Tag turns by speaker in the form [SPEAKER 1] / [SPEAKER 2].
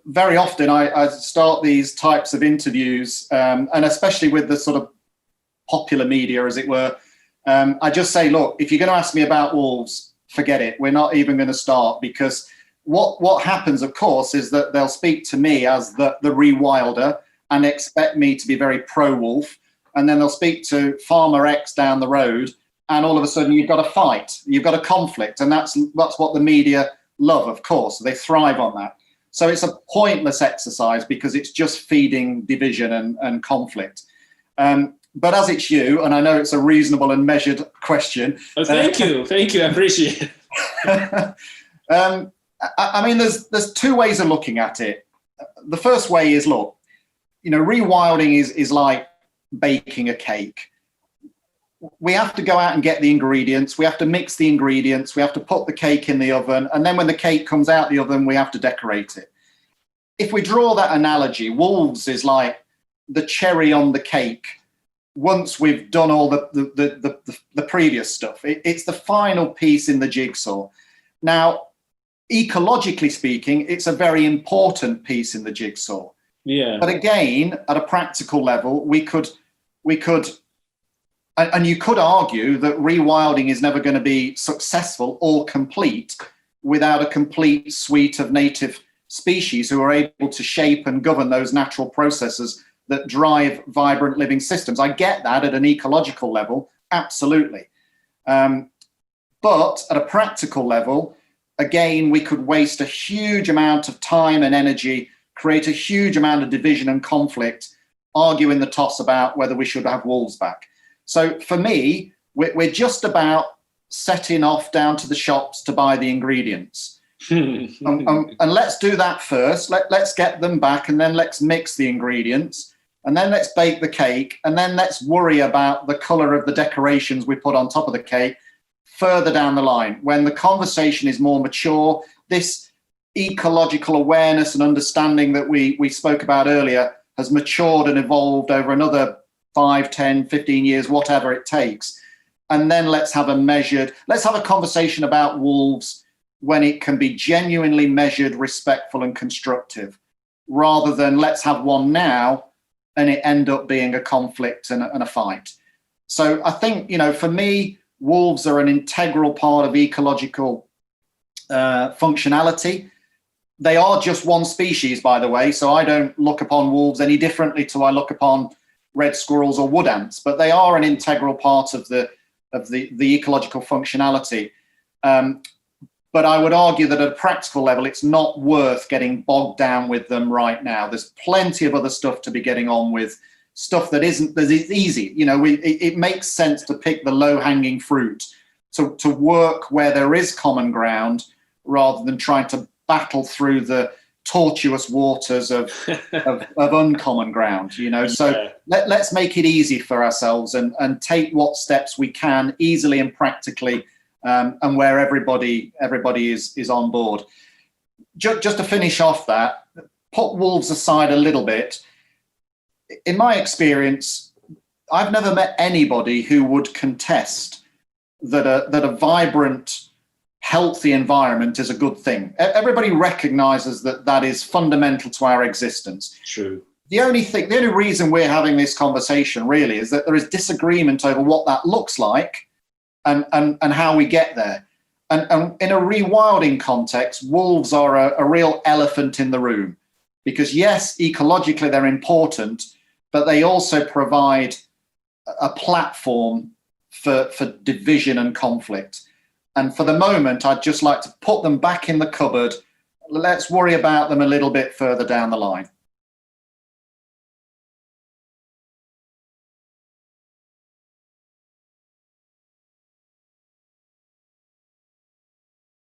[SPEAKER 1] very often I start these types of interviews, and especially with the sort of popular media, as it were, I just say, look, if you're going to ask me about wolves, forget it. We're not even going to start, because what happens, of course, is that they'll speak to me as the rewilder and expect me to be very pro-wolf. And then they'll speak to Farmer X down the road, and all of a sudden you've got a fight, you've got a conflict. And that's what the media love, of course. They thrive on that. So it's a pointless exercise, because it's just feeding division and conflict. But as it's you, and I know it's a reasonable and measured question.
[SPEAKER 2] Oh, thank you. I appreciate it.
[SPEAKER 1] I mean, there's two ways of looking at it. The first way is, look, rewilding is like baking a cake. We have to go out and get the ingredients. We have to mix the ingredients. We have to put the cake in the oven. And then when the cake comes out the oven, we have to decorate it. If we draw that analogy, wolves is like the cherry on the cake. Once we've done all the previous stuff, it's the final piece in the jigsaw. Now, ecologically speaking, it's a very important piece in the jigsaw.
[SPEAKER 2] Yeah.
[SPEAKER 1] But again, at a practical level, we could, and you could argue that rewilding is never going to be successful or complete without a complete suite of native species who are able to shape and govern those natural processes that drive vibrant living systems. I get that at an ecological level, absolutely. But at a practical level, again, we could waste a huge amount of time and energy, create a huge amount of division and conflict, arguing the toss about whether we should have wolves back. So for me, we're just about setting off down to the shops to buy the ingredients. And let's do that first. Let's get them back, and then let's mix the ingredients, and then let's bake the cake, and then let's worry about the color of the decorations we put on top of the cake further down the line, when the conversation is more mature. This ecological awareness and understanding that we spoke about earlier has matured and evolved over another 5, 10, 15 years, whatever it takes. And then let's have a conversation about wolves when it can be genuinely measured, respectful and constructive, rather than let's have one now and it end up being a conflict and a fight. So I think, for me, wolves are an integral part of ecological functionality. They are just one species, by the way, so I don't look upon wolves any differently to I look upon red squirrels or wood ants, but they are an integral part of the ecological functionality. But I would argue that at a practical level, it's not worth getting bogged down with them right now. There's plenty of other stuff to be getting on with, stuff that is easy. It makes sense to pick the low-hanging fruit, to work where there is common ground, rather than trying to battle through the tortuous waters of uncommon ground. So let's make it easy for ourselves and take what steps we can easily and practically, and where everybody is on board. Just to finish off that, put wolves aside a little bit. In my experience, I've never met anybody who would contest that a vibrant, healthy environment is a good thing. Everybody recognizes that is fundamental to our existence.
[SPEAKER 2] True.
[SPEAKER 1] The only reason we're having this conversation really is that there is disagreement over what that looks like and how we get there. And in a rewilding context, wolves are a real elephant in the room, because yes, ecologically they're important, but they also provide a platform for division and conflict. And for the moment, I'd just like to put them back in the cupboard. Let's worry about them a little bit further down the line.